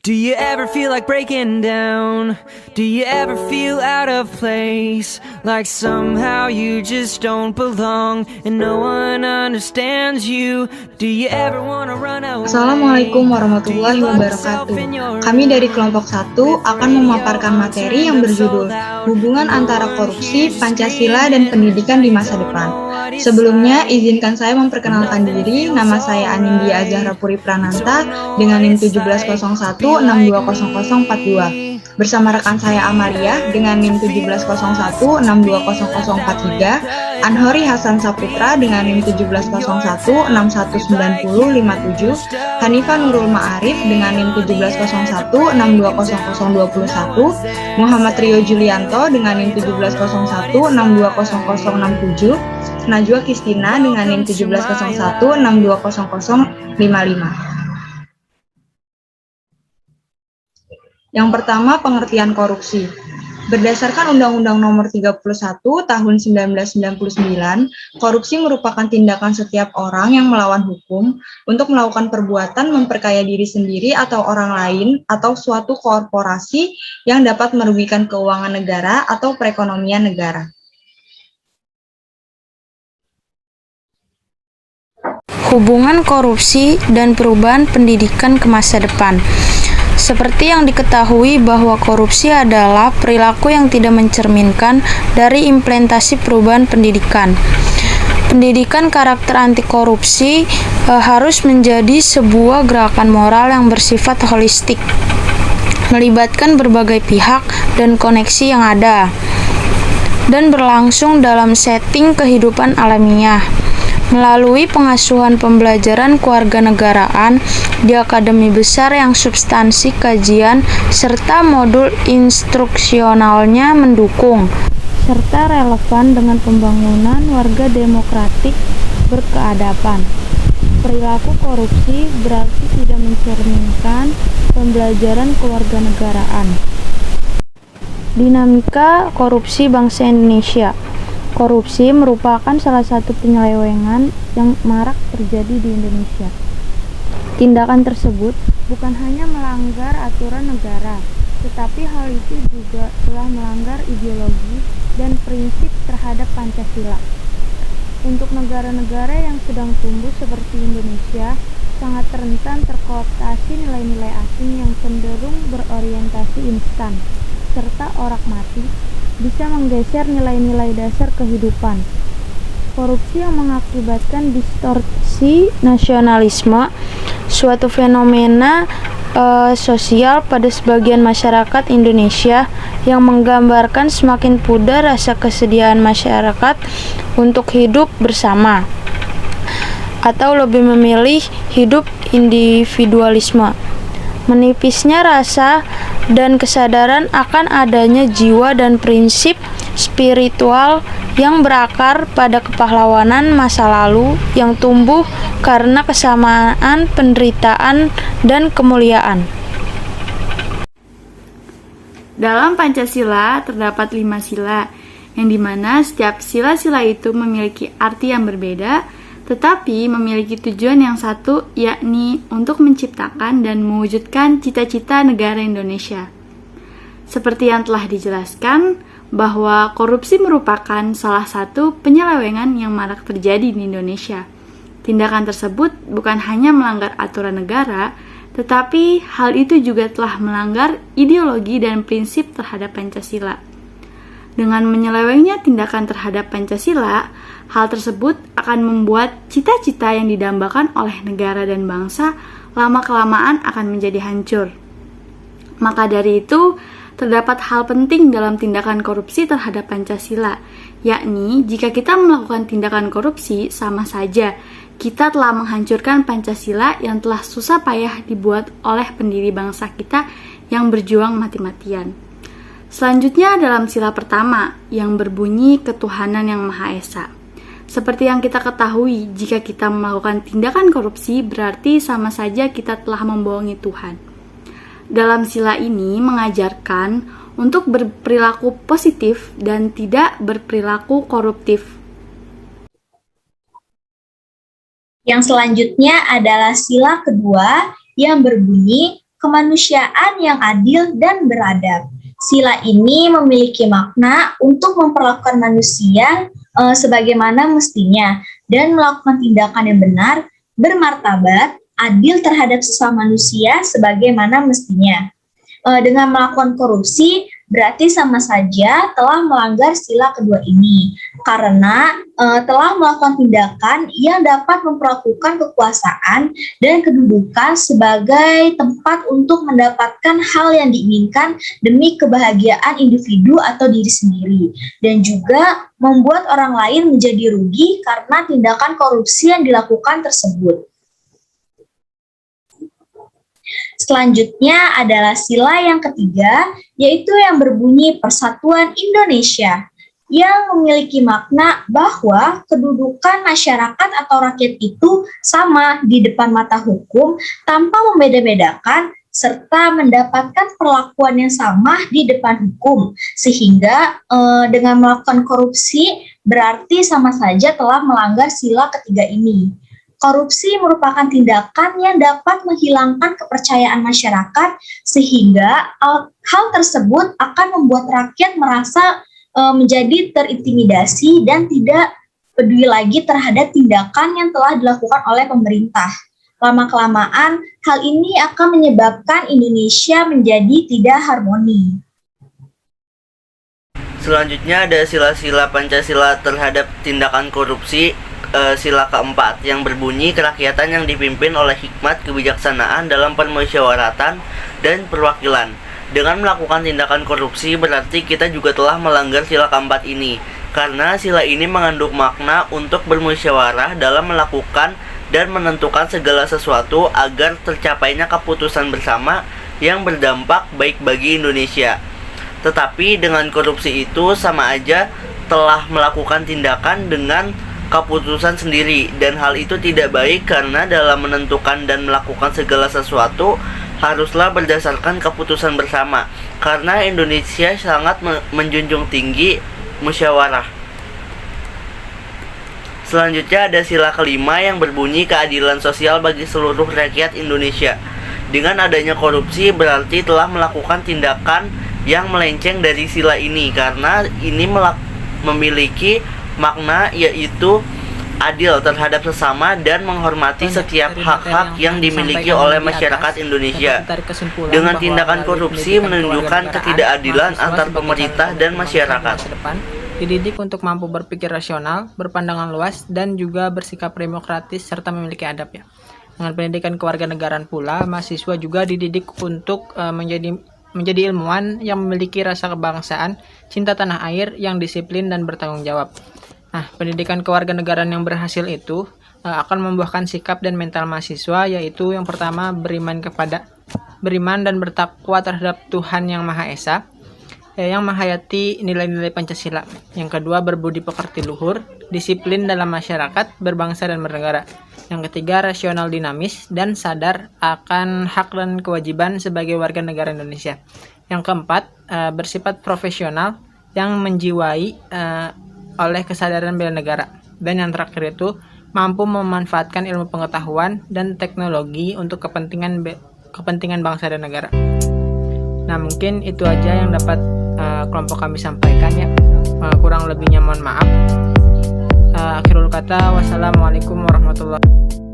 Do you ever feel like breaking down? Do you ever feel out of place? Like somehow you just don't belong and no one understands you? Do you ever wanna run away? Assalamualaikum warahmatullahi wabarakatuh. Kami dari kelompok 1 akan memaparkan materi yang berjudul Hubungan antara korupsi, Pancasila, dan pendidikan di masa depan. Sebelumnya, izinkan saya memperkenalkan diri. Nama saya Anindya Azahra Puri Prananta dengan NIM 1701620042. Bersama rekan saya Amalia dengan NIM 1701620043, Anhori Hasan Saputra dengan NIM 1701619057, Hanifah Nurul Ma'arif dengan NIM 1701620021, Muhammad Rio Julianto dengan NIM 1701620067, Najwa Kristina dengan NIM 1701620055. Yang pertama, pengertian korupsi. Berdasarkan Undang-Undang Nomor 31 Tahun 1999, korupsi merupakan tindakan setiap orang yang melawan hukum untuk melakukan perbuatan memperkaya diri sendiri atau orang lain atau suatu korporasi yang dapat merugikan keuangan negara atau perekonomian negara. Hubungan korupsi dan perubahan pendidikan ke masa depan. Seperti yang diketahui bahwa korupsi adalah perilaku yang tidak mencerminkan dari implementasi perubahan pendidikan. Pendidikan karakter anti korupsi harus menjadi sebuah gerakan moral yang bersifat holistik, melibatkan berbagai pihak dan koneksi yang ada, dan berlangsung dalam setting kehidupan alamiah. Melalui pengasuhan pembelajaran kewarganegaraan di akademi besar yang substansi kajian serta modul instruksionalnya mendukung, serta relevan dengan pembangunan warga demokratik berkeadaban. Perilaku korupsi berarti tidak mencerminkan pembelajaran kewarganegaraan. Dinamika korupsi bangsa Indonesia. Korupsi merupakan salah satu penyelewengan yang marak terjadi di Indonesia. Tindakan tersebut bukan hanya melanggar aturan negara, tetapi hal itu juga telah melanggar ideologi dan prinsip terhadap Pancasila. Untuk negara-negara yang sedang tumbuh seperti Indonesia, sangat rentan terkooptasi nilai-nilai asing yang cenderung berorientasi instan, serta orak mati, bisa menggeser nilai-nilai dasar kehidupan. Korupsi yang mengakibatkan distorsi nasionalisme, suatu fenomena sosial pada sebagian masyarakat Indonesia yang menggambarkan semakin pudar rasa kesediaan masyarakat untuk hidup bersama, atau lebih memilih hidup individualisme. Menipisnya rasa dan kesadaran akan adanya jiwa dan prinsip spiritual yang berakar pada kepahlawanan masa lalu yang tumbuh karena kesamaan penderitaan dan kemuliaan. Dalam Pancasila terdapat 5 sila, yang dimana setiap sila-sila itu memiliki arti yang berbeda, tetapi memiliki tujuan yang satu, yakni untuk menciptakan dan mewujudkan cita-cita negara Indonesia. Seperti yang telah dijelaskan, bahwa korupsi merupakan salah satu penyelewengan yang marak terjadi di Indonesia. Tindakan tersebut bukan hanya melanggar aturan negara, tetapi hal itu juga telah melanggar ideologi dan prinsip terhadap Pancasila. Dengan menyelewengnya tindakan terhadap Pancasila, hal tersebut akan membuat cita-cita yang didambakan oleh negara dan bangsa lama-kelamaan akan menjadi hancur. Maka dari itu, terdapat hal penting dalam tindakan korupsi terhadap Pancasila, yakni jika kita melakukan tindakan korupsi, sama saja kita telah menghancurkan Pancasila yang telah susah payah dibuat oleh pendiri bangsa kita yang berjuang mati-matian. Selanjutnya dalam sila pertama yang berbunyi ketuhanan yang Maha Esa. Seperti yang kita ketahui, jika kita melakukan tindakan korupsi berarti sama saja kita telah membohongi Tuhan. Dalam sila ini mengajarkan untuk berperilaku positif dan tidak berperilaku koruptif. Yang selanjutnya adalah sila kedua yang berbunyi kemanusiaan yang adil dan beradab. Sila ini memiliki makna untuk memperlakukan manusia sebagaimana mestinya dan melakukan tindakan yang benar, bermartabat, adil terhadap sesama manusia sebagaimana mestinya. Dengan melakukan korupsi berarti sama saja telah melanggar sila kedua ini karena telah melakukan tindakan yang dapat memperlakukan kekuasaan dan kedudukan sebagai tempat untuk mendapatkan hal yang diinginkan demi kebahagiaan individu atau diri sendiri dan juga membuat orang lain menjadi rugi karena tindakan korupsi yang dilakukan tersebut. Selanjutnya adalah sila yang ketiga, yaitu yang berbunyi Persatuan Indonesia, yang memiliki makna bahwa kedudukan masyarakat atau rakyat itu sama di depan mata hukum tanpa membeda-bedakan serta mendapatkan perlakuan yang sama di depan hukum, sehingga dengan melakukan korupsi berarti sama saja telah melanggar sila ketiga ini. Korupsi merupakan tindakan yang dapat menghilangkan kepercayaan masyarakat sehingga hal tersebut akan membuat rakyat merasa menjadi terintimidasi dan tidak peduli lagi terhadap tindakan yang telah dilakukan oleh pemerintah. Lama-kelamaan, hal ini akan menyebabkan Indonesia menjadi tidak harmoni. Selanjutnya ada sila-sila Pancasila terhadap tindakan korupsi. Sila keempat yang berbunyi kerakyatan yang dipimpin oleh hikmat kebijaksanaan dalam permusyawaratan dan perwakilan. Dengan melakukan tindakan korupsi berarti kita juga telah melanggar sila keempat ini, karena sila ini mengandung makna untuk bermusyawarah dalam melakukan dan menentukan segala sesuatu agar tercapainya keputusan bersama yang berdampak baik bagi Indonesia. Tetapi dengan korupsi itu sama aja telah melakukan tindakan dengan keputusan sendiri, dan hal itu tidak baik karena dalam menentukan dan melakukan segala sesuatu haruslah berdasarkan keputusan bersama, karena Indonesia sangat menjunjung tinggi musyawarah. Selanjutnya ada sila kelima yang berbunyi keadilan sosial bagi seluruh rakyat Indonesia. Dengan adanya korupsi berarti telah melakukan tindakan yang melenceng dari sila ini, karena ini memiliki makna yaitu adil terhadap sesama dan menghormati setiap hak-hak yang dimiliki oleh masyarakat Indonesia. Dengan tindakan korupsi menunjukkan ketidakadilan antar pemerintah dan masyarakat. Dididik untuk mampu berpikir rasional, berpandangan luas, dan juga bersikap demokratis serta memiliki adab ya. Dengan pendidikan kewarganegaraan pula, mahasiswa juga dididik untuk menjadi ilmuwan yang memiliki rasa kebangsaan, cinta tanah air, yang disiplin dan bertanggung jawab. Nah, pendidikan kewarganegaraan yang berhasil itu akan membuahkan sikap dan mental mahasiswa, yaitu yang pertama beriman dan bertakwa terhadap Tuhan Yang Maha Esa, yang menghayati nilai-nilai Pancasila. Yang kedua, berbudi pekerti luhur, disiplin dalam masyarakat, berbangsa dan bernegara. Yang ketiga, rasional dinamis dan sadar akan hak dan kewajiban sebagai warga negara Indonesia. Yang keempat, bersifat profesional yang menjiwai oleh kesadaran bela negara. Dan yang terakhir itu mampu memanfaatkan ilmu pengetahuan dan teknologi untuk kepentingan bangsa dan negara. Nah, mungkin itu aja yang dapat kelompok kami sampaikan ya. Kurang lebihnya mohon maaf. Akhirul kata, wassalamualaikum warahmatullahi wabarakatuh.